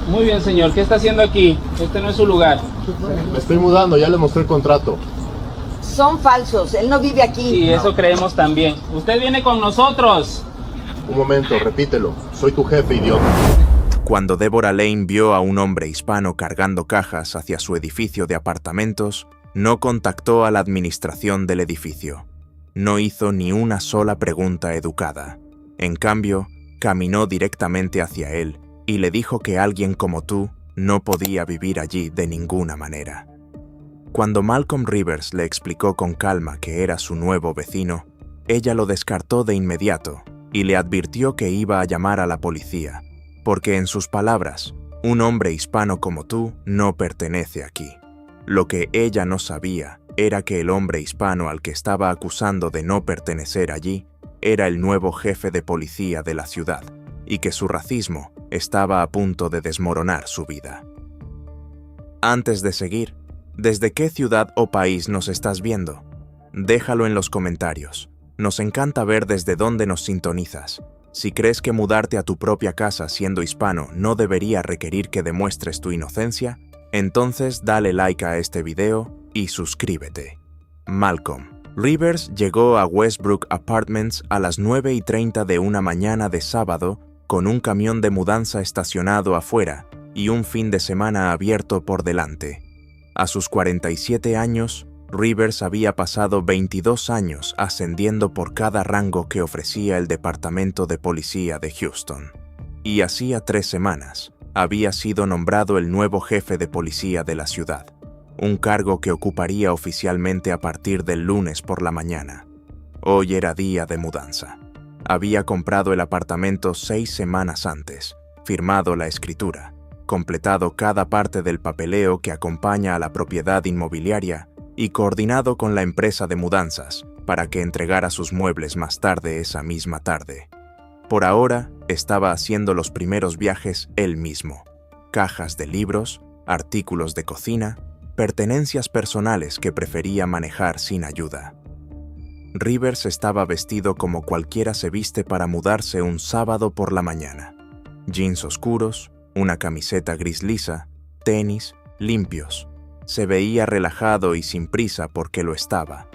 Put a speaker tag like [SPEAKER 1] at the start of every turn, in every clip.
[SPEAKER 1] Muy bien, señor. ¿Qué está haciendo aquí? Este no es su lugar.
[SPEAKER 2] Me estoy mudando, ya le mostré el contrato.
[SPEAKER 3] Son falsos, él no vive aquí.
[SPEAKER 1] Sí, eso creemos también. Usted viene con nosotros.
[SPEAKER 2] Un momento, repítelo. Soy tu jefe, idiota.
[SPEAKER 4] Cuando Deborah Lane vio a un hombre hispano cargando cajas hacia su edificio de apartamentos, no contactó a la administración del edificio. No hizo ni una sola pregunta educada. En cambio, caminó directamente hacia él y le dijo que alguien como tú no podía vivir allí de ninguna manera. Cuando Malcolm Rivers le explicó con calma que era su nuevo vecino, ella lo descartó de inmediato y le advirtió que iba a llamar a la policía, porque en sus palabras, un hombre hispano como tú no pertenece aquí. Lo que ella no sabía era que el hombre hispano al que estaba acusando de no pertenecer allí era el nuevo jefe de policía de la ciudad y que su racismo estaba a punto de desmoronar su vida. Antes de seguir, ¿desde qué ciudad o país nos estás viendo? Déjalo en los comentarios. Nos encanta ver desde dónde nos sintonizas. Si crees que mudarte a tu propia casa siendo hispano no debería requerir que demuestres tu inocencia, entonces dale like a este video y suscríbete. Malcolm Rivers llegó a Westbrook Apartments a las 9:30 de una mañana de sábado con un camión de mudanza estacionado afuera y un fin de semana abierto por delante. A sus 47 años, Rivers había pasado 22 años ascendiendo por cada rango que ofrecía el Departamento de Policía de Houston. Y hacía 3 semanas había sido nombrado el nuevo jefe de policía de la ciudad, un cargo que ocuparía oficialmente a partir del lunes por la mañana. Hoy era día de mudanza. Había comprado el apartamento 6 semanas antes, firmado la escritura, completado cada parte del papeleo que acompaña a la propiedad inmobiliaria y coordinado con la empresa de mudanzas para que entregara sus muebles más tarde esa misma tarde. Por ahora, estaba haciendo los primeros viajes él mismo. Cajas de libros, artículos de cocina, pertenencias personales que prefería manejar sin ayuda. Rivers estaba vestido como cualquiera se viste para mudarse un sábado por la mañana. Jeans oscuros, una camiseta gris lisa, tenis, limpios. Se veía relajado y sin prisa porque lo estaba.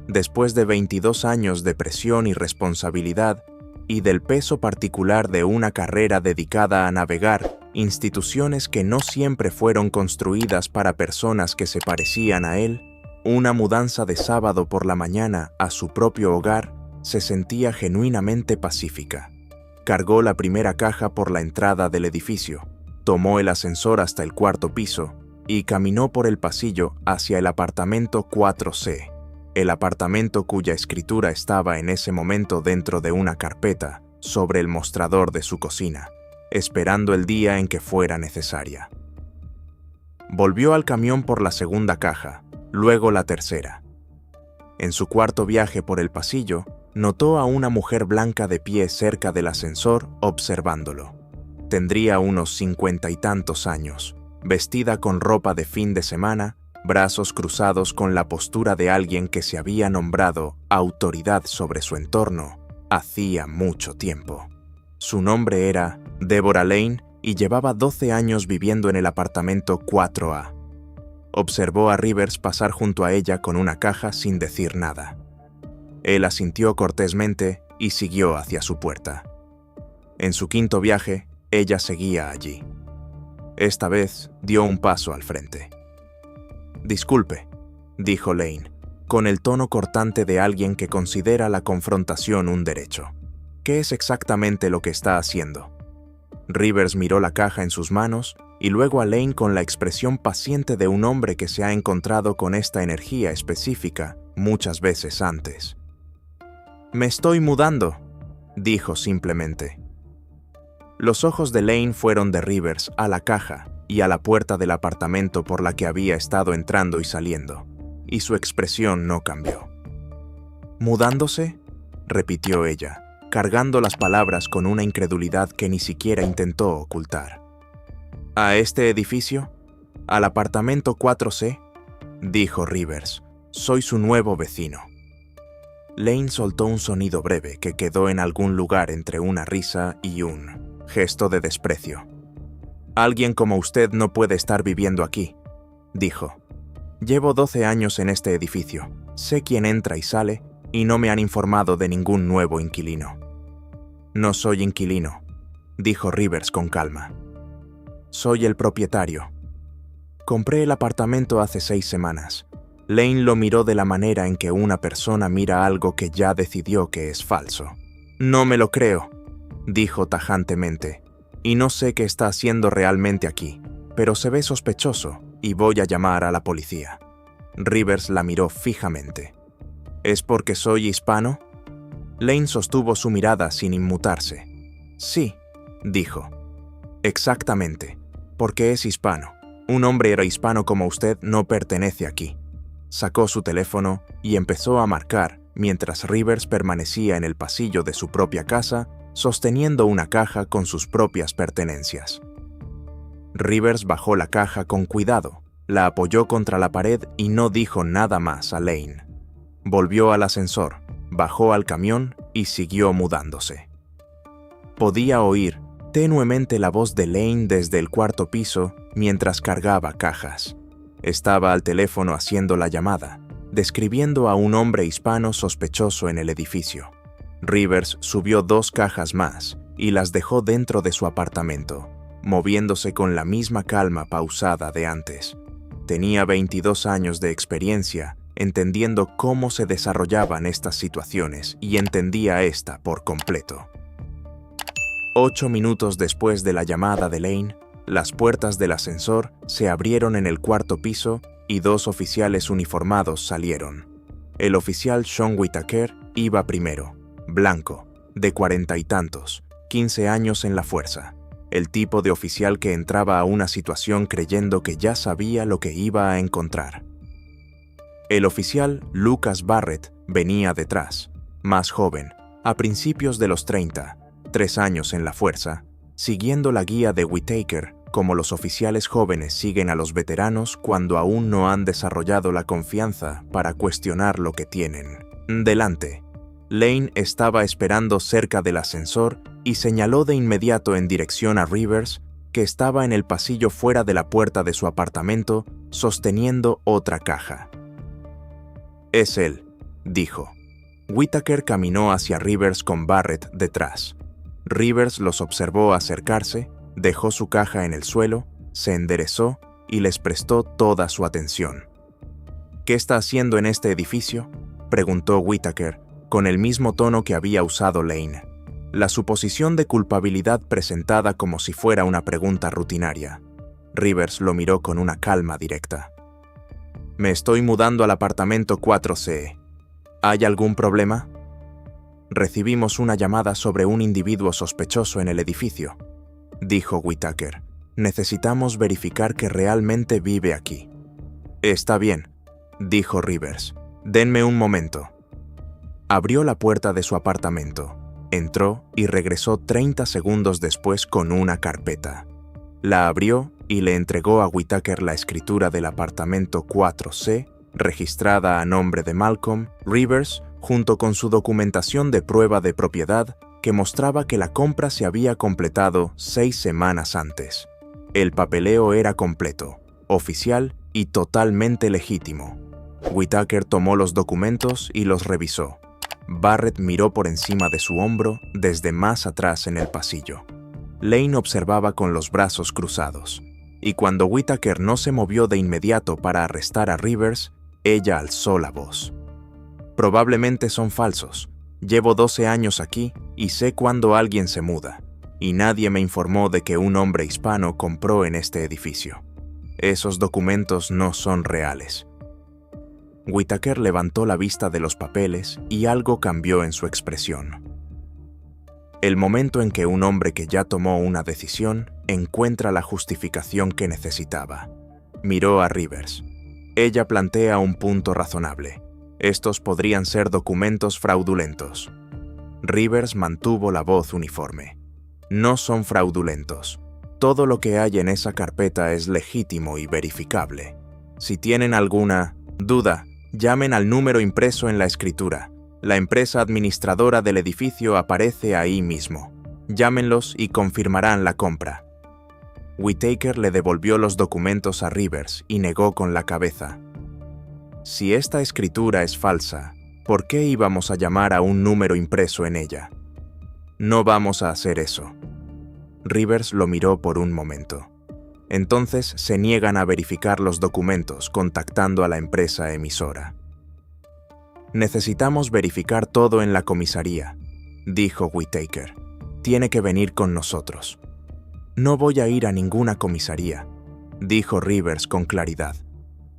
[SPEAKER 4] Después de 22 años de presión y responsabilidad y del peso particular de una carrera dedicada a navegar instituciones que no siempre fueron construidas para personas que se parecían a él, una mudanza de sábado por la mañana a su propio hogar se sentía genuinamente pacífica. Cargó la primera caja por la entrada del edificio, tomó el ascensor hasta el 4º piso y caminó por el pasillo hacia el apartamento 4C, el apartamento cuya escritura estaba en ese momento dentro de una carpeta sobre el mostrador de su cocina, esperando el día en que fuera necesaria. Volvió al camión por la segunda caja, luego la tercera. En su cuarto viaje por el pasillo, notó a una mujer blanca de pie cerca del ascensor observándolo. Tendría unos 50 y tantos años, vestida con ropa de fin de semana, brazos cruzados con la postura de alguien que se había nombrado autoridad sobre su entorno hacía mucho tiempo. Su nombre era Deborah Lane y llevaba 12 años viviendo en el apartamento 4A. Observó a Rivers pasar junto a ella con una caja sin decir nada. Él asintió cortésmente y siguió hacia su puerta. En su quinto viaje, ella seguía allí. Esta vez dio un paso al frente. «Disculpe», dijo Lane, con el tono cortante de alguien que considera la confrontación un derecho. «¿Qué es exactamente lo que está haciendo?» Rivers miró la caja en sus manos y luego a Lane con la expresión paciente de un hombre que se ha encontrado con esta energía específica muchas veces antes. «Me estoy mudando», dijo simplemente. Los ojos de Lane fueron de Rivers a la caja y a la puerta del apartamento por la que había estado entrando y saliendo, y su expresión no cambió. «¿Mudándose?», repitió ella, cargando las palabras con una incredulidad que ni siquiera intentó ocultar. «¿A este edificio? ¿Al apartamento 4C?» dijo Rivers. «Soy su nuevo vecino». Lane soltó un sonido breve que quedó en algún lugar entre una risa y un gesto de desprecio. Alguien como usted no puede estar viviendo aquí, dijo. Llevo 12 años en este edificio, sé quién entra y sale, y no me han informado de ningún nuevo inquilino. No soy inquilino, dijo Rivers con calma. Soy el propietario. Compré el apartamento hace 6 semanas. Lane lo miró de la manera en que una persona mira algo que ya decidió que es falso. No me lo creo, dijo tajantemente, y no sé qué está haciendo realmente aquí, pero se ve sospechoso y voy a llamar a la policía. Rivers la miró fijamente. ¿Es porque soy hispano? Lane sostuvo su mirada sin inmutarse. Sí, dijo. Exactamente, porque es hispano. Un hombre hispano como usted no pertenece aquí. Sacó su teléfono y empezó a marcar mientras Rivers permanecía en el pasillo de su propia casa, sosteniendo una caja con sus propias pertenencias. Rivers bajó la caja con cuidado, la apoyó contra la pared y no dijo nada más a Lane. Volvió al ascensor, bajó al camión y siguió mudándose. Podía oír tenuemente la voz de Lane desde el 4º piso mientras cargaba cajas. Estaba al teléfono haciendo la llamada, describiendo a un hombre hispano sospechoso en el edificio. Rivers subió 2 cajas más y las dejó dentro de su apartamento, moviéndose con la misma calma pausada de antes. Tenía 22 años de experiencia entendiendo cómo se desarrollaban estas situaciones y entendía esta por completo. 8 minutos después de la llamada de Lane, las puertas del ascensor se abrieron en el 4º piso y 2 oficiales uniformados salieron. El oficial Sean Whitaker iba primero, blanco, de 40 y tantos, 15 años en la fuerza. El tipo de oficial que entraba a una situación creyendo que ya sabía lo que iba a encontrar. El oficial Lucas Barrett venía detrás, más joven, a principios de los 30, 3 años en la fuerza, siguiendo la guía de Whitaker, como los oficiales jóvenes siguen a los veteranos cuando aún no han desarrollado la confianza para cuestionar lo que tienen. Delante, Lane estaba esperando cerca del ascensor y señaló de inmediato en dirección a Rivers, que estaba en el pasillo fuera de la puerta de su apartamento, sosteniendo otra caja. «Es él», dijo. Whitaker caminó hacia Rivers con Barrett detrás. Rivers los observó acercarse, dejó su caja en el suelo, se enderezó y les prestó toda su atención. «¿Qué está haciendo en este edificio?», preguntó Whitaker, con el mismo tono que había usado Lane. La suposición de culpabilidad presentada como si fuera una pregunta rutinaria. Rivers lo miró con una calma directa. «Me estoy mudando al apartamento 4C. ¿Hay algún problema?» «Recibimos una llamada sobre un individuo sospechoso en el edificio», dijo Whitaker. «Necesitamos verificar que realmente vive aquí». «Está bien», dijo Rivers. «Denme un momento». Abrió la puerta de su apartamento, entró y regresó 30 segundos después con una carpeta. La abrió y le entregó a Whitaker la escritura del apartamento 4C, registrada a nombre de Malcolm Rivers, junto con su documentación de prueba de propiedad que mostraba que la compra se había completado 6 semanas antes. El papeleo era completo, oficial y totalmente legítimo. Whitaker tomó los documentos y los revisó. Barrett miró por encima de su hombro desde más atrás en el pasillo. Lane observaba con los brazos cruzados, y cuando Whitaker no se movió de inmediato para arrestar a Rivers, ella alzó la voz. «Probablemente son falsos. Llevo 12 años aquí y sé cuándo alguien se muda, y nadie me informó de que un hombre hispano compró en este edificio. Esos documentos no son reales». Whitaker levantó la vista de los papeles y algo cambió en su expresión. El momento en que un hombre que ya tomó una decisión encuentra la justificación que necesitaba. Miró a Rivers. Ella plantea un punto razonable. Estos podrían ser documentos fraudulentos. Rivers mantuvo la voz uniforme. No son fraudulentos. Todo lo que hay en esa carpeta es legítimo y verificable. Si tienen alguna duda, llamen al número impreso en la escritura. La empresa administradora del edificio aparece ahí mismo. Llámenlos y confirmarán la compra. Whittaker le devolvió los documentos a Rivers y negó con la cabeza. Si esta escritura es falsa, ¿por qué íbamos a llamar a un número impreso en ella? No vamos a hacer eso. Rivers lo miró por un momento. Entonces se niegan a verificar los documentos contactando a la empresa emisora. Necesitamos verificar todo en la comisaría, dijo Whittaker. Tiene que venir con nosotros. No voy a ir a ninguna comisaría, dijo Rivers con claridad.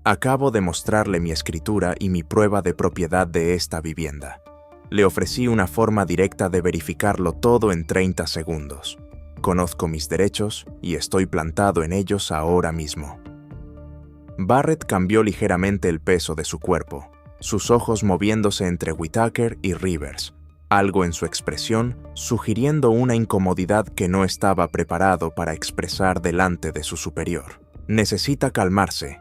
[SPEAKER 4] Acabo de mostrarle mi escritura y mi prueba de propiedad de esta vivienda. Le ofrecí una forma directa de verificarlo todo en 30 segundos. Conozco mis derechos y estoy plantado en ellos ahora mismo. Barrett cambió ligeramente el peso de su cuerpo, sus ojos moviéndose entre Whittaker y Rivers, algo en su expresión sugiriendo una incomodidad que no estaba preparado para expresar delante de su superior. Necesita calmarse,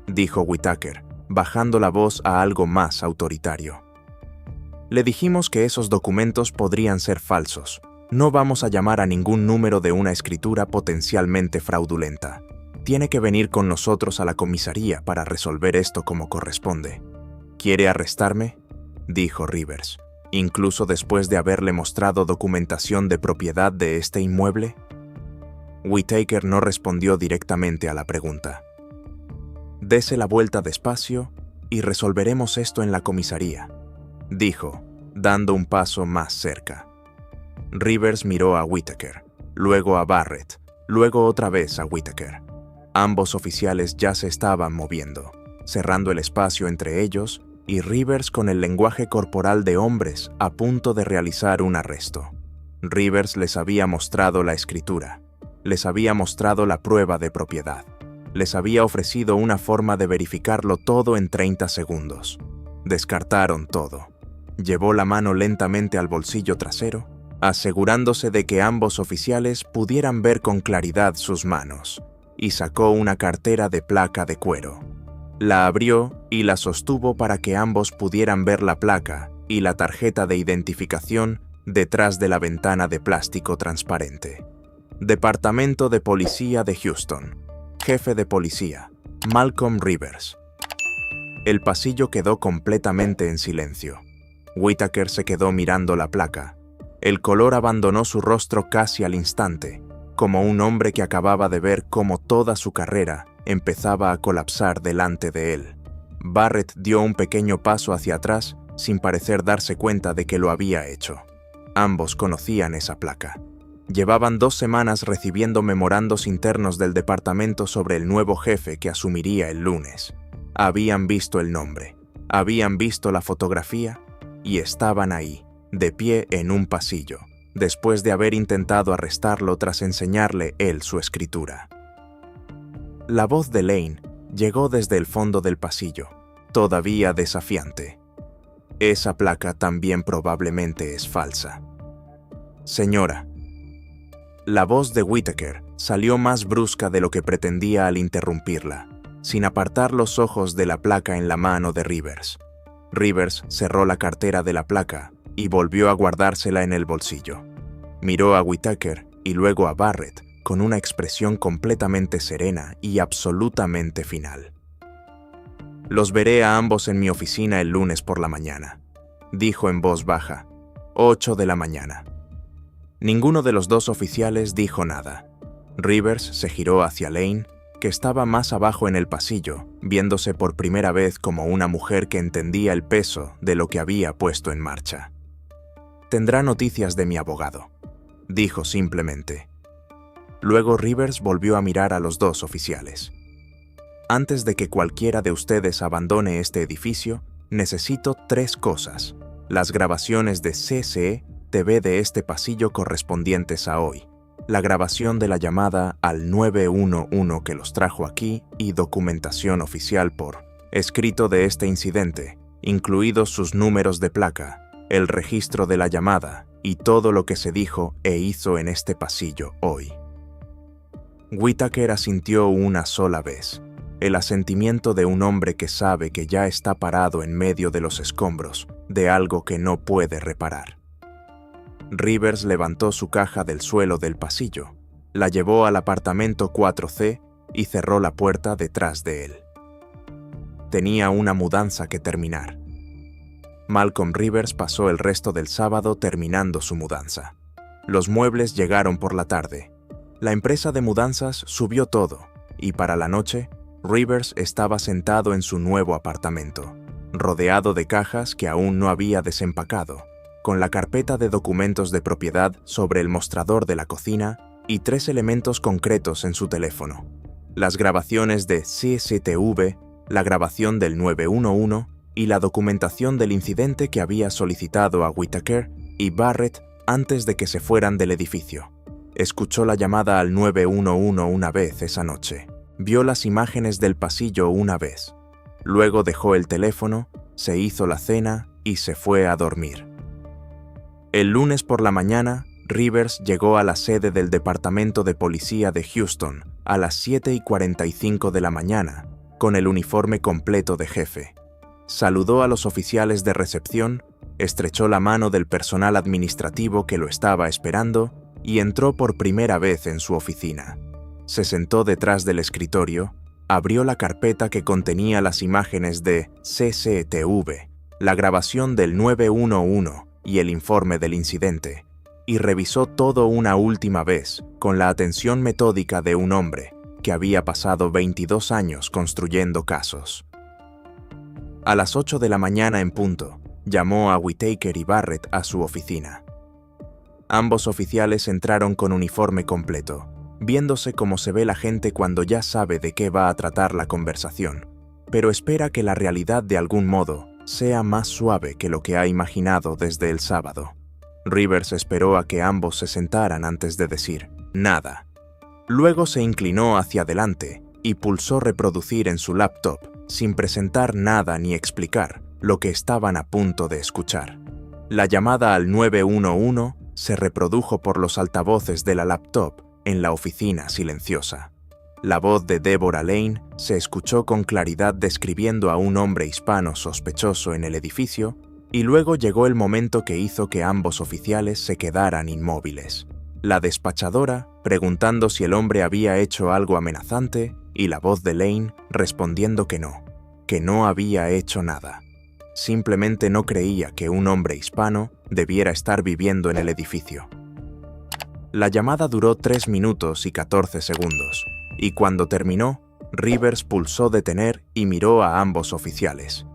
[SPEAKER 4] dijo Whittaker, bajando la voz a algo más autoritario. Le dijimos que esos documentos podrían ser falsos. No vamos a llamar a ningún número de una escritura potencialmente fraudulenta. Tiene que venir con nosotros a la comisaría para resolver esto como corresponde. ¿Quiere arrestarme?, dijo Rivers, incluso después de haberle mostrado documentación de propiedad de este inmueble. Whittaker no respondió directamente a la pregunta. Dese la vuelta despacio y resolveremos esto en la comisaría, dijo, dando un paso más cerca. Rivers miró a Whittaker, luego a Barrett, luego otra vez a Whittaker. Ambos oficiales ya se estaban moviendo, cerrando el espacio entre ellos, y Rivers con el lenguaje corporal de hombres a punto de realizar un arresto. Rivers les había mostrado la escritura, les había mostrado la prueba de propiedad, les había ofrecido una forma de verificarlo todo en 30 segundos. Descartaron todo. Llevó la mano lentamente al bolsillo trasero, asegurándose de que ambos oficiales pudieran ver con claridad sus manos, y sacó una cartera de placa de cuero. La abrió y la sostuvo para que ambos pudieran ver la placa y la tarjeta de identificación detrás de la ventana de plástico transparente. Departamento de Policía de Houston. Jefe de Policía, Malcolm Rivers. El pasillo quedó completamente en silencio. Whittaker se quedó mirando la placa. El color abandonó su rostro casi al instante, como un hombre que acababa de ver cómo toda su carrera empezaba a colapsar delante de él. Barrett dio un pequeño paso hacia atrás sin parecer darse cuenta de que lo había hecho. Ambos conocían esa placa. Llevaban 2 semanas recibiendo memorandos internos del departamento sobre el nuevo jefe que asumiría el lunes. Habían visto el nombre, habían visto la fotografía y estaban ahí, de pie en un pasillo, después de haber intentado arrestarlo tras enseñarle él su escritura. La voz de Lane llegó desde el fondo del pasillo, todavía desafiante. Esa placa también probablemente es falsa. Señora. La voz de Whittaker salió más brusca de lo que pretendía al interrumpirla, sin apartar los ojos de la placa en la mano de Rivers. Rivers cerró la cartera de la placa y volvió a guardársela en el bolsillo. Miró a Whittaker y luego a Barrett con una expresión completamente serena y absolutamente final. Los veré a ambos en mi oficina el lunes por la mañana, dijo en voz baja, 8 de la mañana. Ninguno de los 2 oficiales dijo nada. Rivers se giró hacia Lane, que estaba más abajo en el pasillo, viéndose por primera vez como una mujer que entendía el peso de lo que había puesto en marcha. Tendrá noticias de mi abogado, dijo simplemente. Luego Rivers volvió a mirar a los 2 oficiales. Antes de que cualquiera de ustedes abandone este edificio, necesito 3 cosas. Las grabaciones de CCTV de este pasillo correspondientes a hoy, la grabación de la llamada al 911 que los trajo aquí y documentación oficial por escrito de este incidente, incluidos sus números de placa, el registro de la llamada y todo lo que se dijo e hizo en este pasillo hoy. Whittaker asintió una sola vez, el asentimiento de un hombre que sabe que ya está parado en medio de los escombros de algo que no puede reparar. Rivers levantó su caja del suelo del pasillo, La llevó al apartamento 4C y cerró la puerta detrás de él. Tenía una mudanza que terminar. Malcolm Rivers pasó el resto del sábado terminando su mudanza. Los muebles llegaron por la tarde. La empresa de mudanzas subió todo, y para la noche, Rivers estaba sentado en su nuevo apartamento, rodeado de cajas que aún no había desempacado, con la carpeta de documentos de propiedad sobre el mostrador de la cocina y 3 elementos concretos en su teléfono: las grabaciones de CCTV, la grabación del 911 y la documentación del incidente que había solicitado a Whitaker y Barrett antes de que se fueran del edificio. Escuchó la llamada al 911 una vez esa noche. Vio las imágenes del pasillo una vez. Luego dejó el teléfono, se hizo la cena y se fue a dormir. El lunes por la mañana, Rivers llegó a la sede del Departamento de Policía de Houston a las 7:45 de la mañana, con el uniforme completo de jefe. Saludó a los oficiales de recepción, estrechó la mano del personal administrativo que lo estaba esperando y entró por primera vez en su oficina. Se sentó detrás del escritorio, abrió la carpeta que contenía las imágenes de CCTV, la grabación del 911 y el informe del incidente, y revisó todo una última vez con la atención metódica de un hombre que había pasado 22 años construyendo casos. A las 8 de la mañana en punto, llamó a Whitaker y Barrett a su oficina. Ambos oficiales entraron con uniforme completo, viéndose como se ve la gente cuando ya sabe de qué va a tratar la conversación, pero espera que la realidad de algún modo sea más suave que lo que ha imaginado desde el sábado. Rivers esperó a que ambos se sentaran antes de decir nada. Luego se inclinó hacia adelante y pulsó reproducir en su laptop, sin presentar nada ni explicar lo que estaban a punto de escuchar. La llamada al 911 se reprodujo por los altavoces de la laptop en la oficina silenciosa. La voz de Deborah Lane se escuchó con claridad describiendo a un hombre hispano sospechoso en el edificio, y luego llegó el momento que hizo que ambos oficiales se quedaran inmóviles. La despachadora preguntando si el hombre había hecho algo amenazante y la voz de Lane respondiendo que no había hecho nada. Simplemente no creía que un hombre hispano debiera estar viviendo en el edificio. La llamada duró 3 minutos y 14 segundos, y cuando terminó, Rivers pulsó detener y miró a ambos oficiales.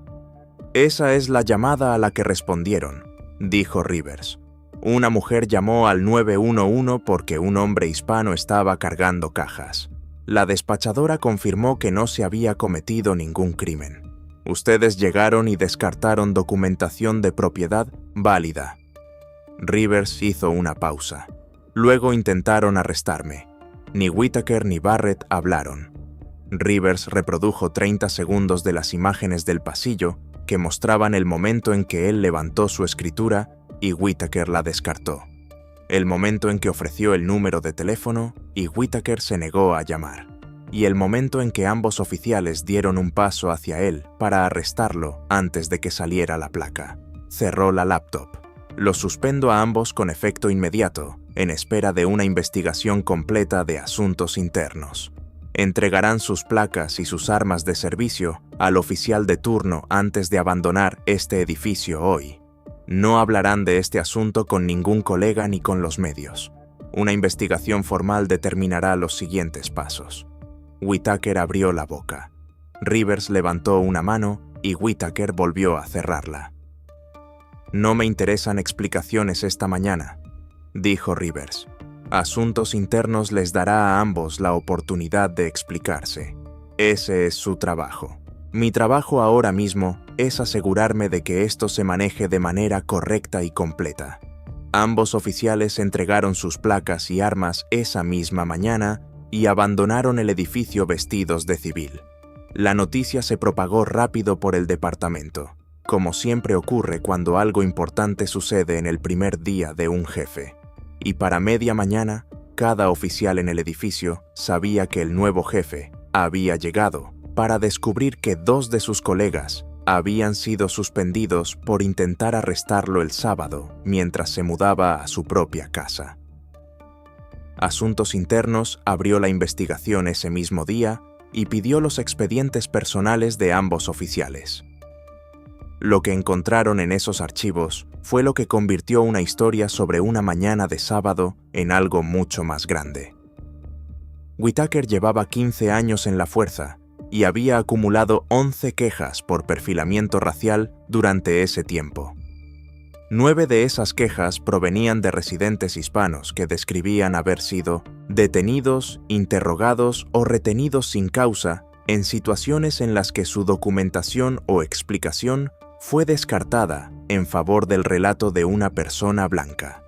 [SPEAKER 4] «Esa es la llamada a la que respondieron», dijo Rivers. «Una mujer llamó al 911 porque un hombre hispano estaba cargando cajas. La despachadora confirmó que no se había cometido ningún crimen. Ustedes llegaron y descartaron documentación de propiedad válida». Rivers hizo una pausa. «Luego intentaron arrestarme. Ni Whitaker ni Barrett hablaron». Rivers reprodujo 30 segundos de las imágenes del pasillo que mostraban el momento en que él levantó su escritura y Whitaker la descartó. El momento en que ofreció el número de teléfono y Whitaker se negó a llamar. Y el momento en que ambos oficiales dieron un paso hacia él para arrestarlo antes de que saliera la placa. Cerró la laptop. Los suspendo a ambos con efecto inmediato, en espera de una investigación completa de asuntos internos. Entregarán sus placas y sus armas de servicio al oficial de turno antes de abandonar este edificio hoy. No hablarán de este asunto con ningún colega ni con los medios. Una investigación formal determinará los siguientes pasos. Whitaker abrió la boca. Rivers levantó una mano y Whitaker volvió a cerrarla. «No me interesan explicaciones esta mañana», dijo Rivers. «Asuntos internos les dará a ambos la oportunidad de explicarse. Ese es su trabajo. Mi trabajo ahora mismo es asegurarme de que esto se maneje de manera correcta y completa». Ambos oficiales entregaron sus placas y armas esa misma mañana y abandonaron el edificio vestidos de civil. La noticia se propagó rápido por el departamento, como siempre ocurre cuando algo importante sucede en el primer día de un jefe. Y para media mañana, cada oficial en el edificio sabía que el nuevo jefe había llegado para descubrir que 2 de sus colegas habían sido suspendidos por intentar arrestarlo el sábado mientras se mudaba a su propia casa. Asuntos Internos abrió la investigación ese mismo día y pidió los expedientes personales de ambos oficiales. Lo que encontraron en esos archivos fue lo que convirtió una historia sobre una mañana de sábado en algo mucho más grande. Whitaker llevaba 15 años en la fuerza y había acumulado 11 quejas por perfilamiento racial durante ese tiempo. 9 de esas quejas provenían de residentes hispanos que describían haber sido detenidos, interrogados o retenidos sin causa en situaciones en las que su documentación o explicación fue descartada en favor del relato de una persona blanca.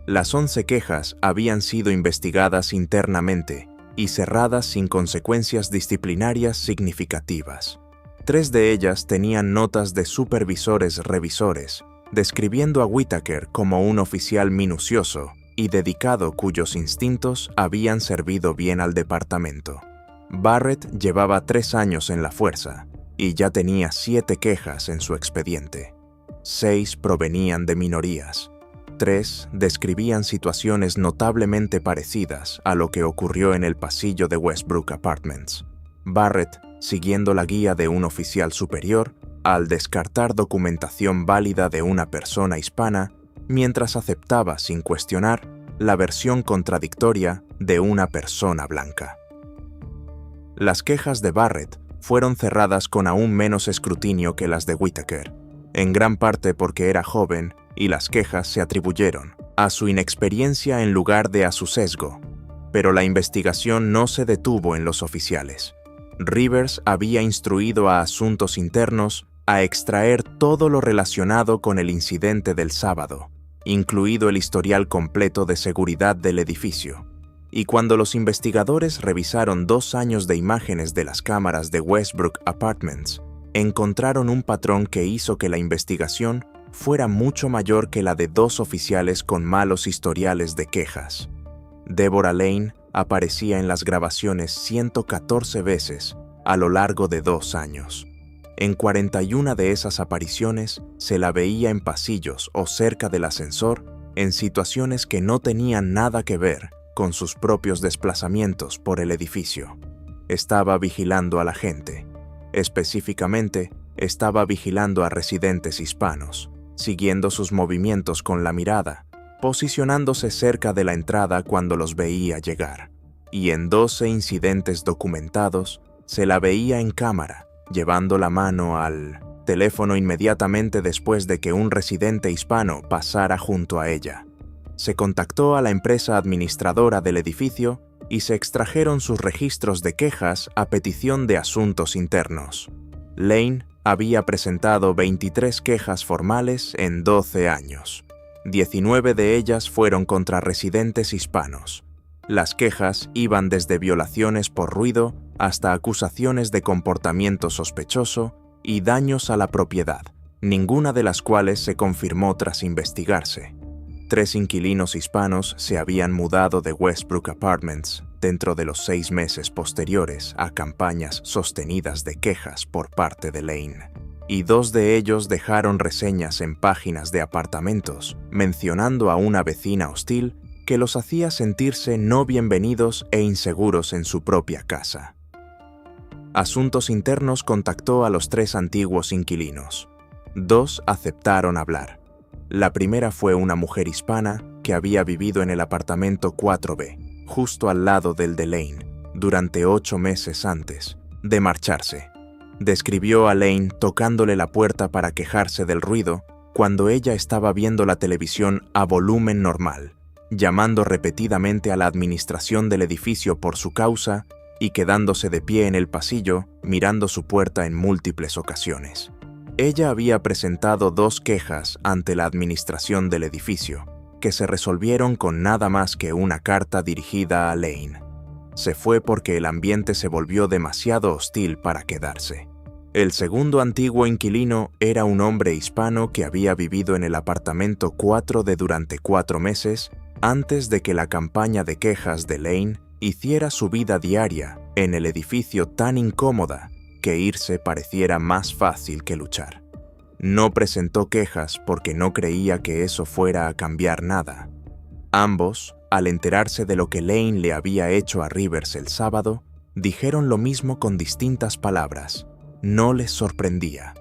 [SPEAKER 4] Las 11 quejas habían sido investigadas internamente y cerradas sin consecuencias disciplinarias significativas. 3 de ellas tenían notas de supervisores revisores, describiendo a Whitaker como un oficial minucioso y dedicado cuyos instintos habían servido bien al departamento. Barrett llevaba 3 años en la fuerza y ya tenía 7 quejas en su expediente. 6 provenían de minorías. 3 describían situaciones notablemente parecidas a lo que ocurrió en el pasillo de Westbrook Apartments. Barrett, siguiendo la guía de un oficial superior, al descartar documentación válida de una persona hispana, mientras aceptaba sin cuestionar la versión contradictoria de una persona blanca. Las quejas de Barrett fueron cerradas con aún menos escrutinio que las de Whitaker, en gran parte porque era joven y las quejas se atribuyeron a su inexperiencia en lugar de a su sesgo, pero la investigación no se detuvo en los oficiales. Rivers había instruido a Asuntos Internos a extraer todo lo relacionado con el incidente del sábado, incluido el historial completo de seguridad del edificio. Y cuando los investigadores revisaron 2 años de imágenes de las cámaras de Westbrook Apartments, encontraron un patrón que hizo que la investigación fuera mucho mayor que la de 2 oficiales con malos historiales de quejas. Deborah Lane aparecía en las grabaciones 114 veces a lo largo de 2 años. En 41 de esas apariciones se la veía en pasillos o cerca del ascensor en situaciones que no tenían nada que ver con sus propios desplazamientos por el edificio. Estaba vigilando a la gente. Específicamente, estaba vigilando a residentes hispanos, siguiendo sus movimientos con la mirada, posicionándose cerca de la entrada cuando los veía llegar. Y en 12 incidentes documentados, se la veía en cámara, llevando la mano al teléfono inmediatamente después de que un residente hispano pasara junto a ella. Se contactó a la empresa administradora del edificio y se extrajeron sus registros de quejas a petición de Asuntos Internos. Lane había presentado 23 quejas formales en 12 años. 19 de ellas fueron contra residentes hispanos. Las quejas iban desde violaciones por ruido hasta acusaciones de comportamiento sospechoso y daños a la propiedad, ninguna de las cuales se confirmó tras investigarse. 3 inquilinos hispanos se habían mudado de Westbrook Apartments dentro de los 6 meses posteriores a campañas sostenidas de quejas por parte de Lane, y 2 de ellos dejaron reseñas en páginas de apartamentos mencionando a una vecina hostil que los hacía sentirse no bienvenidos e inseguros en su propia casa. Asuntos Internos contactó a los 3 antiguos inquilinos. 2 aceptaron hablar. La primera fue una mujer hispana que había vivido en el apartamento 4B, justo al lado del de Lane, durante 8 meses antes de marcharse. Describió a Lane tocándole la puerta para quejarse del ruido cuando ella estaba viendo la televisión a volumen normal, llamando repetidamente a la administración del edificio por su causa y quedándose de pie en el pasillo mirando su puerta en múltiples ocasiones. Ella había presentado 2 quejas ante la administración del edificio, que se resolvieron con nada más que una carta dirigida a Lane. Se fue porque el ambiente se volvió demasiado hostil para quedarse. El segundo antiguo inquilino era un hombre hispano que había vivido en el apartamento 4D durante 4 meses antes de que la campaña de quejas de Lane hiciera su vida diaria en el edificio tan incómoda que irse pareciera más fácil que luchar. No presentó quejas porque no creía que eso fuera a cambiar nada. Ambos, al enterarse de lo que Lane le había hecho a Rivers el sábado, dijeron lo mismo con distintas palabras. No les sorprendía.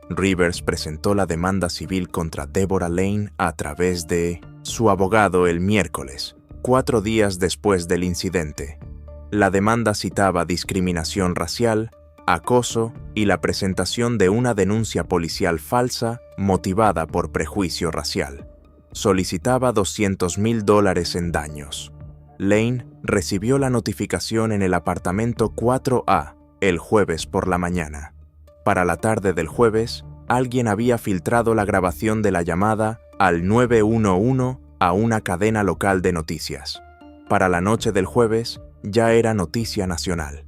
[SPEAKER 4] Rivers presentó la demanda civil contra Deborah Lane a través de su abogado el miércoles, 4 días después del incidente. La demanda citaba discriminación racial, acoso y la presentación de una denuncia policial falsa motivada por prejuicio racial. Solicitaba $200,000 en daños. Lane recibió la notificación en el apartamento 4A el jueves por la mañana. Para la tarde del jueves, alguien había filtrado la grabación de la llamada al 911 a una cadena local de noticias. Para la noche del jueves, ya era noticia nacional.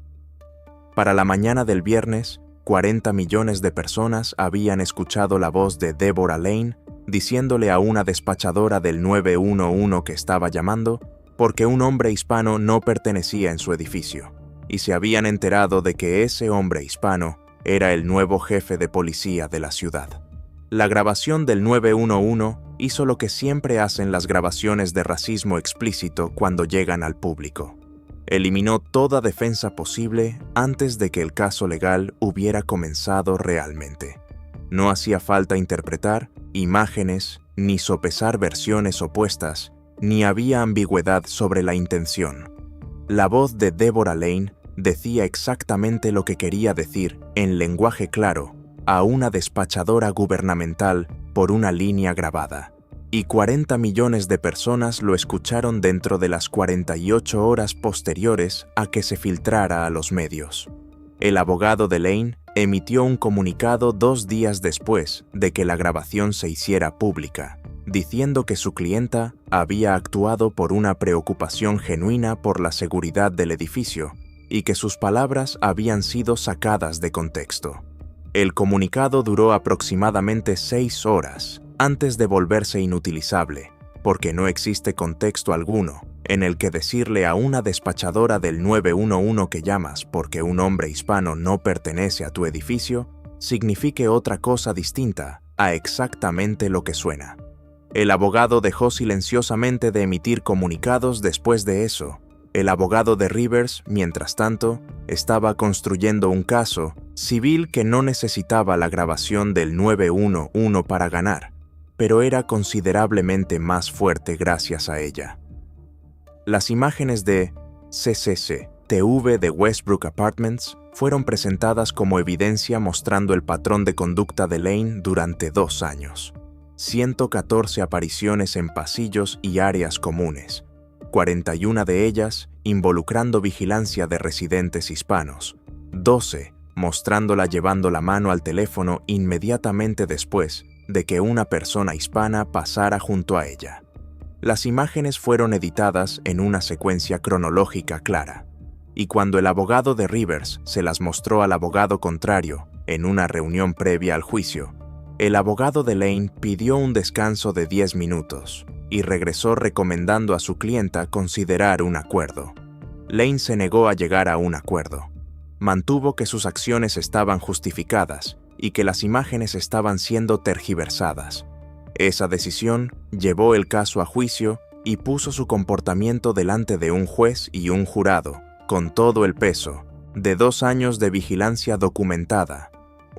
[SPEAKER 4] Para la mañana del viernes, 40 millones de personas habían escuchado la voz de Deborah Lane diciéndole a una despachadora del 911 que estaba llamando porque un hombre hispano no pertenecía en su edificio, y se habían enterado de que ese hombre hispano era el nuevo jefe de policía de la ciudad. La grabación del 911 hizo lo que siempre hacen las grabaciones de racismo explícito cuando llegan al público. Eliminó toda defensa posible antes de que el caso legal hubiera comenzado realmente. No hacía falta interpretar imágenes, ni sopesar versiones opuestas, ni había ambigüedad sobre la intención. La voz de Deborah Lane decía exactamente lo que quería decir en lenguaje claro a una despachadora gubernamental por una línea grabada, y 40 millones de personas lo escucharon dentro de las 48 horas posteriores a que se filtrara a los medios. El abogado de Lane emitió un comunicado 2 días después de que la grabación se hiciera pública, diciendo que su clienta había actuado por una preocupación genuina por la seguridad del edificio y que sus palabras habían sido sacadas de contexto. El comunicado duró aproximadamente 6 horas antes de volverse inutilizable, porque no existe contexto alguno en el que decirle a una despachadora del 911 que llamas porque un hombre hispano no pertenece a tu edificio signifique otra cosa distinta a exactamente lo que suena. El abogado dejó silenciosamente de emitir comunicados después de eso. El abogado de Rivers, mientras tanto, estaba construyendo un caso civil que no necesitaba la grabación del 911 para ganar, pero era considerablemente más fuerte gracias a ella. Las imágenes de CCTV de Westbrook Apartments fueron presentadas como evidencia mostrando el patrón de conducta de Lane durante 2 años. 114 apariciones en pasillos y áreas comunes, 41 de ellas involucrando vigilancia de residentes hispanos, 12 mostrándola llevando la mano al teléfono inmediatamente después de que una persona hispana pasara junto a ella. Las imágenes fueron editadas en una secuencia cronológica clara, y cuando el abogado de Rivers se las mostró al abogado contrario en una reunión previa al juicio, el abogado de Lane pidió un descanso de 10 minutos y regresó recomendando a su clienta considerar un acuerdo. Lane se negó a llegar a un acuerdo. Mantuvo que sus acciones estaban justificadas y que las imágenes estaban siendo tergiversadas. Esa decisión llevó el caso a juicio y puso su comportamiento delante de un juez y un jurado, con todo el peso de 2 años de vigilancia documentada,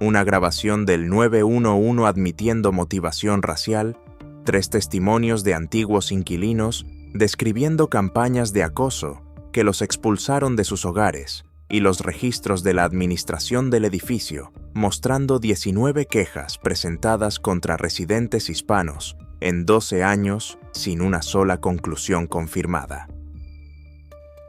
[SPEAKER 4] una grabación del 911 admitiendo motivación racial, 3 testimonios de antiguos inquilinos describiendo campañas de acoso que los expulsaron de sus hogares, y los registros de la administración del edificio, mostrando 19 quejas presentadas contra residentes hispanos en 12 años sin una sola conclusión confirmada.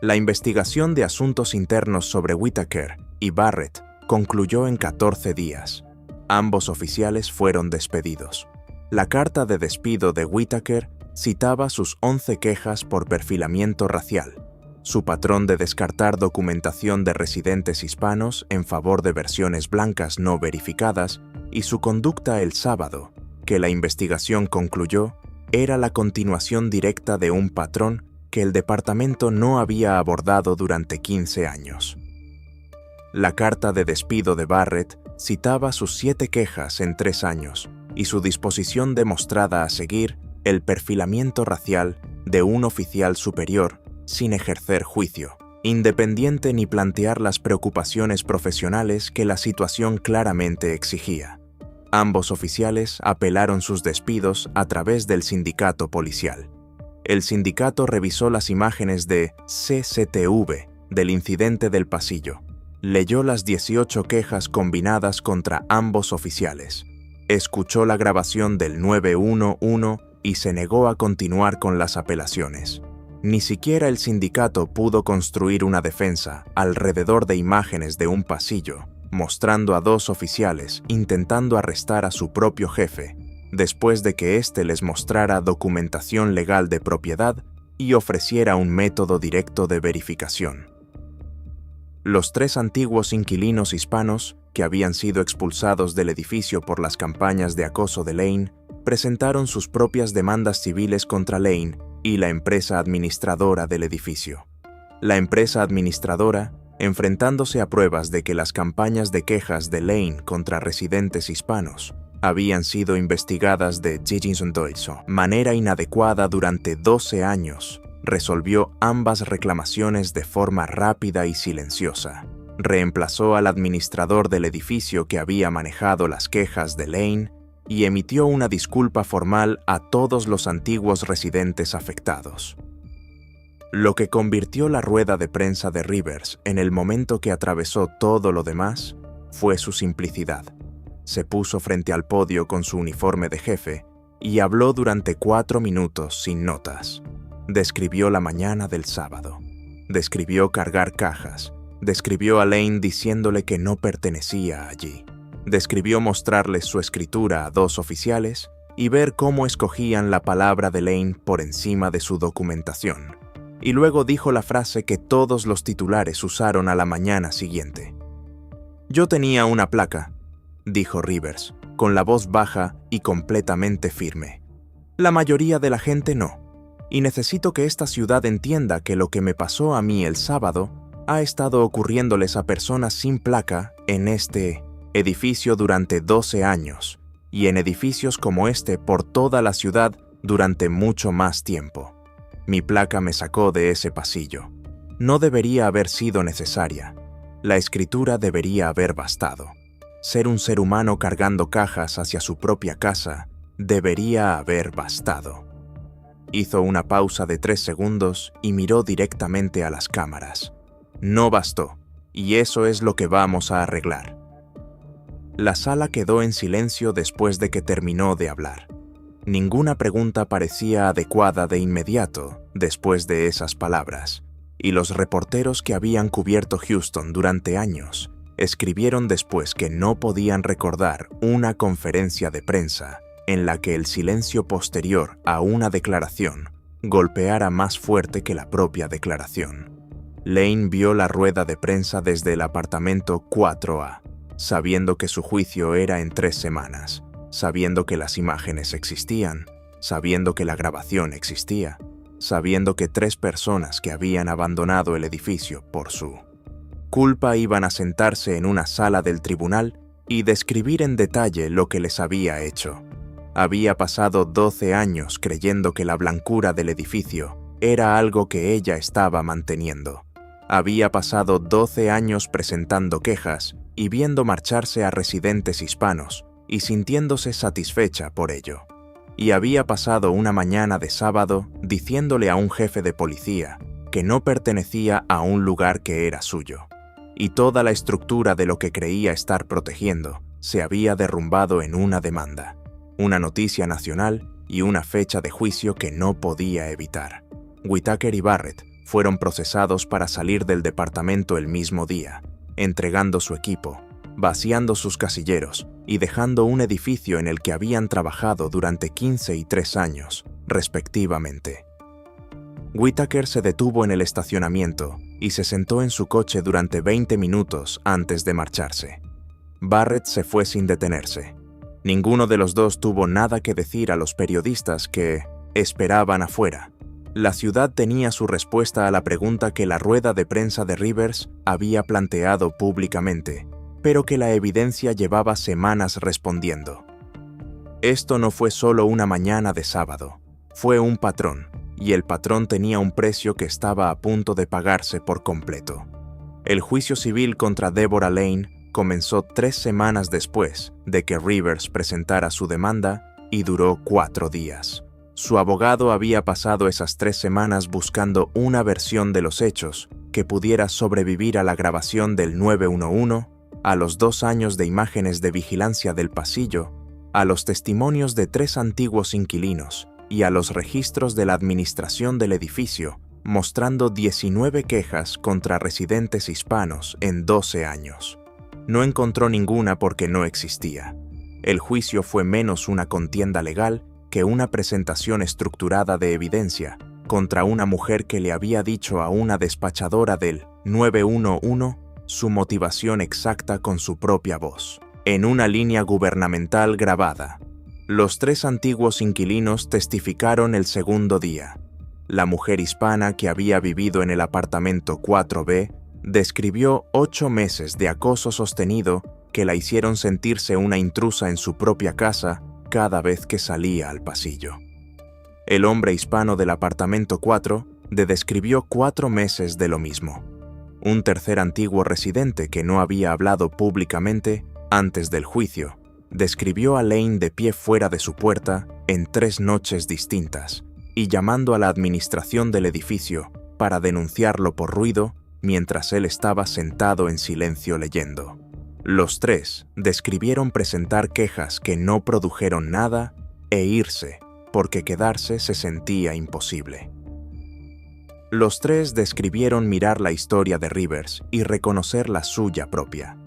[SPEAKER 4] La investigación de asuntos internos sobre Whitaker y Barrett concluyó en 14 días. Ambos oficiales fueron despedidos. La carta de despido de Whitaker citaba sus 11 quejas por perfilamiento racial, su patrón de descartar documentación de residentes hispanos en favor de versiones blancas no verificadas y su conducta el sábado, que la investigación concluyó era la continuación directa de un patrón que el departamento no había abordado durante 15 años. La carta de despido de Barrett citaba sus 7 quejas en 3 años y su disposición demostrada a seguir el perfilamiento racial de un oficial superior sin ejercer juicio, independiente ni plantear las preocupaciones profesionales que la situación claramente exigía. Ambos oficiales apelaron sus despidos a través del sindicato policial. El sindicato revisó las imágenes de CCTV del incidente del pasillo, leyó las 18 quejas combinadas contra ambos oficiales, escuchó la grabación del 911 y se negó a continuar con las apelaciones. Ni siquiera el sindicato pudo construir una defensa alrededor de imágenes de un pasillo, mostrando a dos oficiales intentando arrestar a su propio jefe, después de que éste les mostrara documentación legal de propiedad y ofreciera un método directo de verificación. Los 3 antiguos inquilinos hispanos, que habían sido expulsados del edificio por las campañas de acoso de Lane, presentaron sus propias demandas civiles contra Lane y la empresa administradora del edificio. La empresa administradora, enfrentándose a pruebas de que las campañas de quejas de Lane contra residentes hispanos habían sido investigadas de manera inadecuada durante 12 años, resolvió ambas reclamaciones de forma rápida y silenciosa. Reemplazó al administrador del edificio que había manejado las quejas de Lane y emitió una disculpa formal a todos los antiguos residentes afectados. Lo que convirtió la rueda de prensa de Rivers en el momento que atravesó todo lo demás fue su simplicidad. Se puso frente al podio con su uniforme de jefe y habló durante 4 minutos sin notas. Describió la mañana del sábado. Describió cargar cajas. Describió a Lane diciéndole que no pertenecía allí. Describió mostrarles su escritura a 2 oficiales y ver cómo escogían la palabra de Lane por encima de su documentación. Y luego dijo la frase que todos los titulares usaron a la mañana siguiente. «Yo tenía una placa», dijo Rivers, con la voz baja y completamente firme. «La mayoría de la gente no. Y necesito que esta ciudad entienda que lo que me pasó a mí el sábado ha estado ocurriéndoles a personas sin placa en este edificio durante 12 años y en edificios como este por toda la ciudad durante mucho más tiempo. Mi placa me sacó de ese pasillo. No debería haber sido necesaria. La escritura debería haber bastado. Ser un ser humano cargando cajas hacia su propia casa debería haber bastado». Hizo una pausa de 3 segundos y miró directamente a las cámaras. «No bastó, y eso es lo que vamos a arreglar». La sala quedó en silencio después de que terminó de hablar. Ninguna pregunta parecía adecuada de inmediato después de esas palabras, y los reporteros que habían cubierto Houston durante años escribieron después que no podían recordar una conferencia de prensa en la que el silencio posterior a una declaración golpeara más fuerte que la propia declaración. Lane vio la rueda de prensa desde el apartamento 4A, sabiendo que su juicio era en 3 semanas, sabiendo que las imágenes existían, sabiendo que la grabación existía, sabiendo que 3 personas que habían abandonado el edificio por su culpa iban a sentarse en una sala del tribunal y describir en detalle lo que les había hecho. Había pasado 12 años creyendo que la blancura del edificio era algo que ella estaba manteniendo. Había pasado 12 años presentando quejas y viendo marcharse a residentes hispanos y sintiéndose satisfecha por ello. Y había pasado una mañana de sábado diciéndole a un jefe de policía que no pertenecía a un lugar que era suyo. Y toda la estructura de lo que creía estar protegiendo se había derrumbado en una demanda, una noticia nacional y una fecha de juicio que no podía evitar. Whitaker y Barrett fueron procesados para salir del departamento el mismo día, entregando su equipo, vaciando sus casilleros y dejando un edificio en el que habían trabajado durante 15 y 3 años, respectivamente. Whitaker se detuvo en el estacionamiento y se sentó en su coche durante 20 minutos antes de marcharse. Barrett se fue sin detenerse. Ninguno de los dos tuvo nada que decir a los periodistas que esperaban afuera. La ciudad tenía su respuesta a la pregunta que la rueda de prensa de Rivers había planteado públicamente, pero que la evidencia llevaba semanas respondiendo. Esto no fue solo una mañana de sábado, fue un patrón, y el patrón tenía un precio que estaba a punto de pagarse por completo. El juicio civil contra Deborah Lane comenzó 3 semanas después de que Rivers presentara su demanda y duró 4 días. Su abogado había pasado esas 3 semanas buscando una versión de los hechos que pudiera sobrevivir a la grabación del 911, a los 2 años de imágenes de vigilancia del pasillo, a los testimonios de 3 antiguos inquilinos y a los registros de la administración del edificio, mostrando 19 quejas contra residentes hispanos en 12 años. No encontró ninguna porque no existía. El juicio fue menos una contienda legal que una presentación estructurada de evidencia contra una mujer que le había dicho a una despachadora del 911 su motivación exacta con su propia voz, en una línea gubernamental grabada. Los 3 antiguos inquilinos testificaron el segundo día. La mujer hispana que había vivido en el apartamento 4B describió 8 meses de acoso sostenido que la hicieron sentirse una intrusa en su propia casa cada vez que salía al pasillo. El hombre hispano del apartamento 4 describió 4 meses de lo mismo. Un tercer antiguo residente que no había hablado públicamente antes del juicio describió a Lane de pie fuera de su puerta en 3 noches distintas y llamando a la administración del edificio para denunciarlo por ruido mientras él estaba sentado en silencio leyendo. Los 3 describieron presentar quejas que no produjeron nada e irse, porque quedarse se sentía imposible. Los 3 describieron mirar la historia de Rivers y reconocer la suya propia.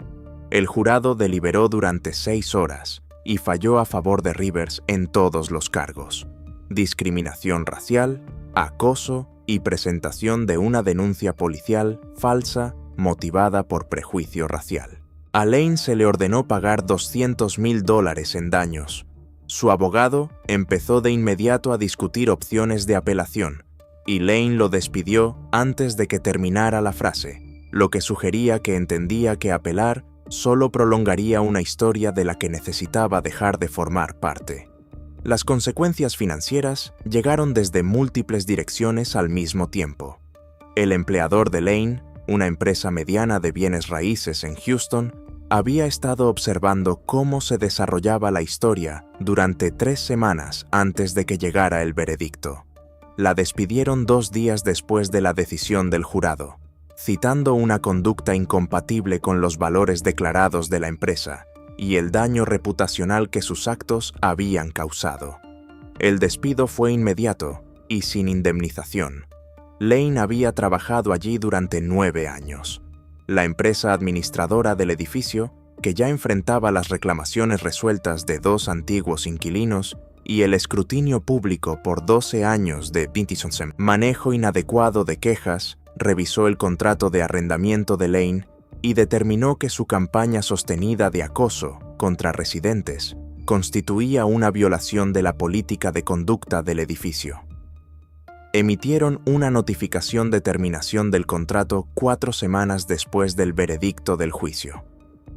[SPEAKER 4] El jurado deliberó durante 6 horas y falló a favor de Rivers en todos los cargos: discriminación racial, acoso y presentación de una denuncia policial falsa motivada por prejuicio racial. A Lane se le ordenó pagar $200,000 en daños. Su abogado empezó de inmediato a discutir opciones de apelación, y Lane lo despidió antes de que terminara la frase, lo que sugería que entendía que apelar solo prolongaría una historia de la que necesitaba dejar de formar parte. Las consecuencias financieras llegaron desde múltiples direcciones al mismo tiempo. El empleador de Lane, una empresa mediana de bienes raíces en Houston, había estado observando cómo se desarrollaba la historia durante 3 semanas antes de que llegara el veredicto. La despidieron 2 días después de la decisión del jurado, citando una conducta incompatible con los valores declarados de la empresa y el daño reputacional que sus actos habían causado. El despido fue inmediato y sin indemnización. Lane había trabajado allí durante 9 años. La empresa administradora del edificio, que ya enfrentaba las reclamaciones resueltas de 2 antiguos inquilinos y el escrutinio público por 12 años de manejo inadecuado de quejas, revisó el contrato de arrendamiento de Lane y determinó que su campaña sostenida de acoso contra residentes constituía una violación de la política de conducta del edificio. Emitieron una notificación de terminación del contrato 4 semanas después del veredicto del juicio.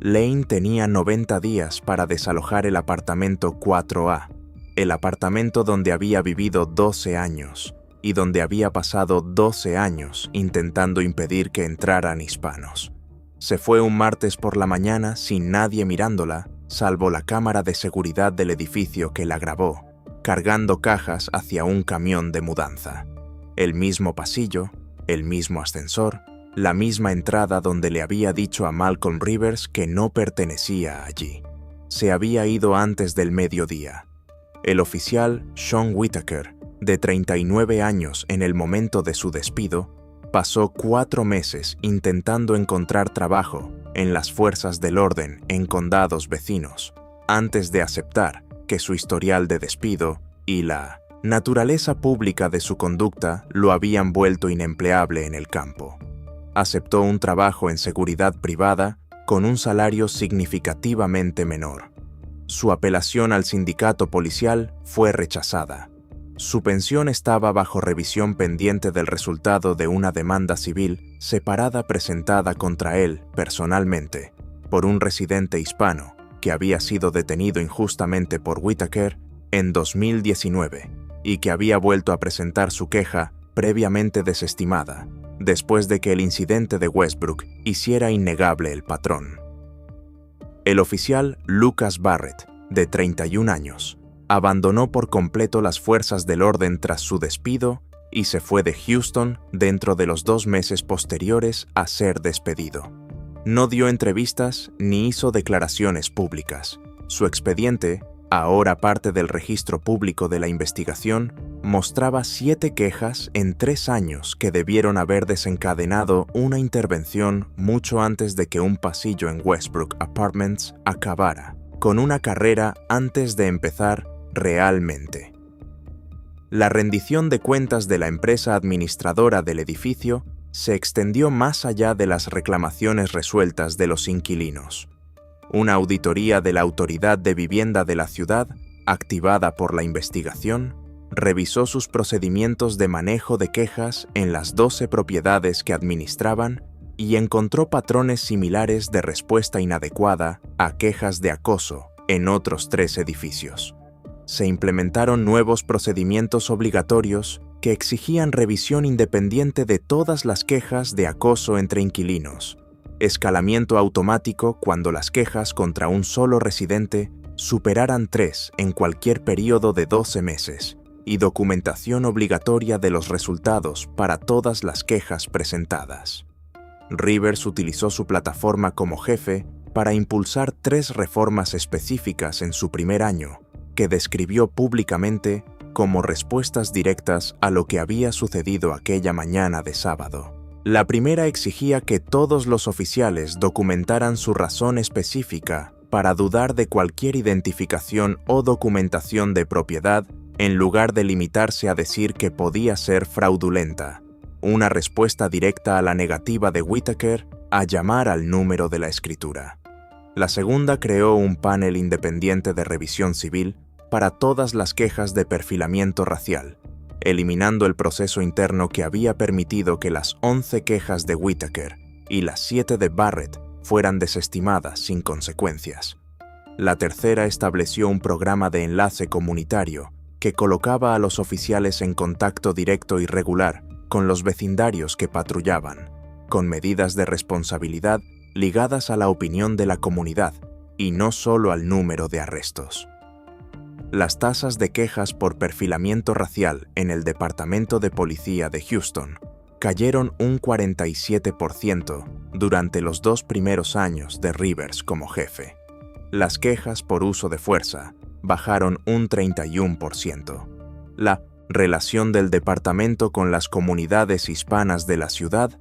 [SPEAKER 4] Lane tenía 90 días para desalojar el apartamento 4A, el apartamento donde había vivido 12 años y donde había pasado 12 años intentando impedir que entraran hispanos. Se fue un martes por la mañana sin nadie mirándola, salvo la cámara de seguridad del edificio que la grabó, cargando cajas hacia un camión de mudanza. El mismo pasillo, el mismo ascensor, la misma entrada donde le había dicho a Malcolm Rivers que no pertenecía allí. Se había ido antes del mediodía. El oficial Sean Whitaker, de 39 años en el momento de su despido, pasó 4 meses intentando encontrar trabajo en las fuerzas del orden en condados vecinos, antes de aceptar que su historial de despido y la naturaleza pública de su conducta lo habían vuelto inempleable en el campo. Aceptó un trabajo en seguridad privada con un salario significativamente menor. Su apelación al sindicato policial fue rechazada. Su pensión estaba bajo revisión pendiente del resultado de una demanda civil separada presentada contra él personalmente por un residente hispano que había sido detenido injustamente por Whitaker en 2019 y que había vuelto a presentar su queja previamente desestimada, después de que el incidente de Westbrook hiciera innegable el patrón. El oficial Lucas Barrett, de 31 años, abandonó por completo las fuerzas del orden tras su despido y se fue de Houston dentro de los 2 meses posteriores a ser despedido. No dio entrevistas ni hizo declaraciones públicas. Su expediente, ahora parte del registro público de la investigación, mostraba 7 quejas en 3 años que debieron haber desencadenado una intervención mucho antes de que un pasillo en Westbrook Apartments acabara, con una carrera antes de empezar realmente. La rendición de cuentas de la empresa administradora del edificio se extendió más allá de las reclamaciones resueltas de los inquilinos. Una auditoría de la Autoridad de Vivienda de la ciudad, activada por la investigación, revisó sus procedimientos de manejo de quejas en las 12 propiedades que administraban y encontró patrones similares de respuesta inadecuada a quejas de acoso en otros 3 edificios. Se implementaron nuevos procedimientos obligatorios que exigían revisión independiente de todas las quejas de acoso entre inquilinos, escalamiento automático cuando las quejas contra un solo residente superaran 3 en cualquier periodo de 12 meses y documentación obligatoria de los resultados para todas las quejas presentadas. Rivers utilizó su plataforma como jefe para impulsar 3 reformas específicas en su primer año, que describió públicamente como respuestas directas a lo que había sucedido aquella mañana de sábado. La primera exigía que todos los oficiales documentaran su razón específica para dudar de cualquier identificación o documentación de propiedad en lugar de limitarse a decir que podía ser fraudulenta, una respuesta directa a la negativa de Whitaker a llamar al número de la escritura. La segunda creó un panel independiente de revisión civil para todas las quejas de perfilamiento racial, eliminando el proceso interno que había permitido que las 11 quejas de Whitaker y las 7 de Barrett fueran desestimadas sin consecuencias. La tercera estableció un programa de enlace comunitario que colocaba a los oficiales en contacto directo y regular con los vecindarios que patrullaban, con medidas de responsabilidad ligadas a la opinión de la comunidad y no solo al número de arrestos. Las tasas de quejas por perfilamiento racial en el Departamento de Policía de Houston cayeron un 47% durante los 2 primeros años de Rivers como jefe. Las quejas por uso de fuerza bajaron un 31%. La relación del departamento con las comunidades hispanas de la ciudad,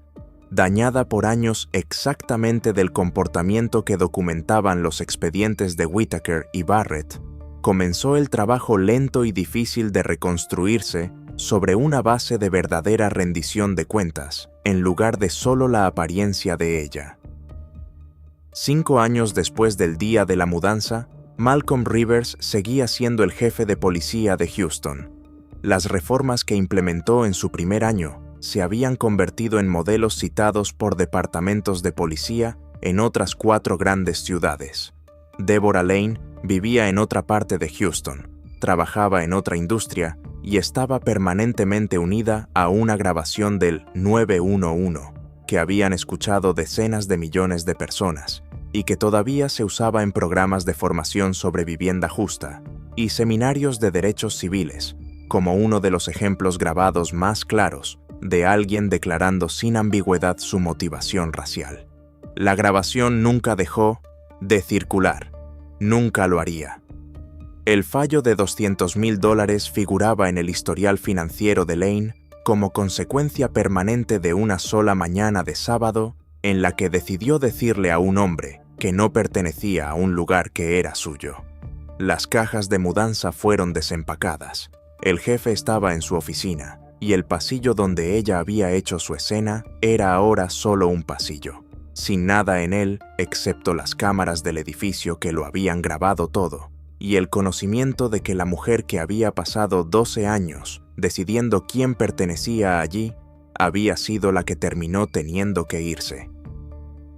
[SPEAKER 4] dañada por años exactamente del comportamiento que documentaban los expedientes de Whitaker y Barrett, comenzó el trabajo lento y difícil de reconstruirse sobre una base de verdadera rendición de cuentas, en lugar de solo la apariencia de ella. 5 años después del día de la mudanza, Malcolm Rivers seguía siendo el jefe de policía de Houston. Las reformas que implementó en su primer año se habían convertido en modelos citados por departamentos de policía en otras 4 grandes ciudades. Deborah Lane vivía en otra parte de Houston, trabajaba en otra industria y estaba permanentemente unida a una grabación del 911 que habían escuchado decenas de millones de personas y que todavía se usaba en programas de formación sobre vivienda justa y seminarios de derechos civiles, como uno de los ejemplos grabados más claros de alguien declarando sin ambigüedad su motivación racial. La grabación nunca dejó de circular. Nunca lo haría. El fallo de $200,000 figuraba en el historial financiero de Lane como consecuencia permanente de una sola mañana de sábado en la que decidió decirle a un hombre que no pertenecía a un lugar que era suyo. Las cajas de mudanza fueron desempacadas. El jefe estaba en su oficina y el pasillo donde ella había hecho su escena era ahora solo un pasillo, sin nada en él excepto las cámaras del edificio que lo habían grabado todo, y el conocimiento de que la mujer que había pasado 12 años decidiendo quién pertenecía allí, había sido la que terminó teniendo que irse.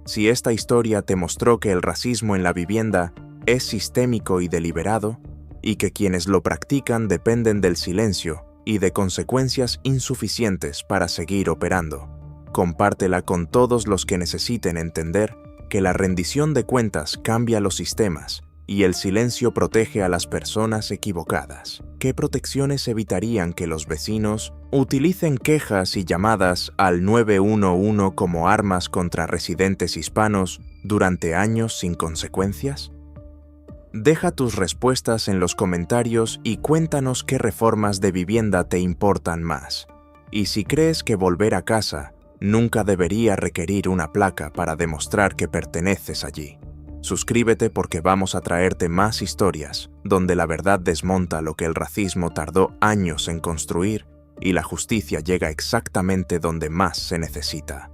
[SPEAKER 4] Si esta historia te mostró que el racismo en la vivienda es sistémico y deliberado, y que quienes lo practican dependen del silencio y de consecuencias insuficientes para seguir operando. Compártela con todos los que necesiten entender que la rendición de cuentas cambia los sistemas y el silencio protege a las personas equivocadas. ¿Qué protecciones evitarían que los vecinos utilicen quejas y llamadas al 911 como armas contra residentes hispanos durante años sin consecuencias? Deja tus respuestas en los comentarios y cuéntanos qué reformas de vivienda te importan más. Y si crees que volver a casa nunca debería requerir una placa para demostrar que perteneces allí. Suscríbete porque vamos a traerte más historias donde la verdad desmonta lo que el racismo tardó años en construir y la justicia llega exactamente donde más se necesita.